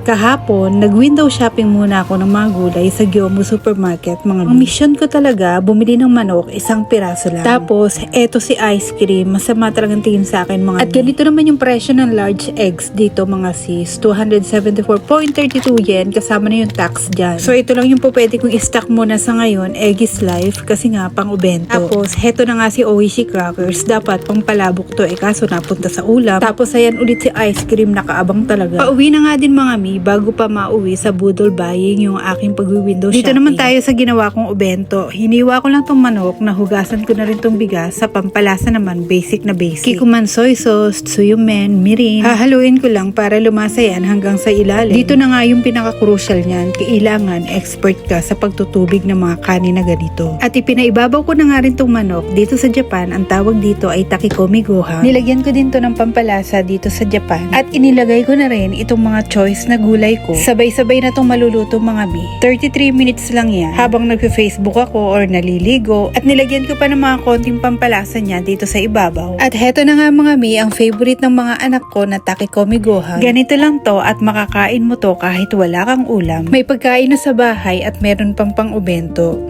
Kahapon, nag-window shopping muna ako ng mga gulay sa Gyomu Supermarket. Ang mission ko talaga, bumili ng manok, isang piraso lang. Tapos, eto si ice cream. Masama talagang tingin sa akin mga At ganito naman yung presyo ng large eggs dito mga sis. 274.32 yen kasama na yung tax dyan. So, ito lang yung po pwede kong i-stock muna sa ngayon. Egg is life kasi nga pang ubento. Tapos, heto na nga si Oishi Crackers. Dapat pang palabok to kaso napunta sa ulam. Tapos, ayan ulit si ice cream, nakaabang talaga. Pauwi na nga din mga mi bago pa mauwi sa budol buying yung aking pag-window shopping. Dito naman tayo sa ginawa kong ubento. Hiniwa ko lang tong manok, nahugasan ko na rin tong bigas. Sa pampalasa naman, basic na basic. Kikuman soy sauce, tsuyumen, mirin. Hahaluin ko lang para lumasa yan hanggang sa ilalim. Dito na nga yung pinaka-crucial niyan. Kailangan expert ka sa pagtutubig ng mga kanin na ganito. At ipinaibabaw ko na nga rin tong manok. Dito sa Japan, ang tawag dito ay takikomi gohan. Nilagyan ko din to ng pampalasa dito sa Japan. At inilagay ko na rin itong mga choice na gulay ko. Sabay-sabay na tong maluluto mga mi. 33 minutes lang yan habang nagpe-Facebook ako or naliligo. At nilagyan ko pa ng mga konting pampalasa niya dito sa ibabaw. At heto na nga mga mi, ang favorite ng mga anak ko na takikomi gohan. Ganito lang to at makakain mo to kahit wala kang ulam. May pagkain na sa bahay at meron pang pang-ubento.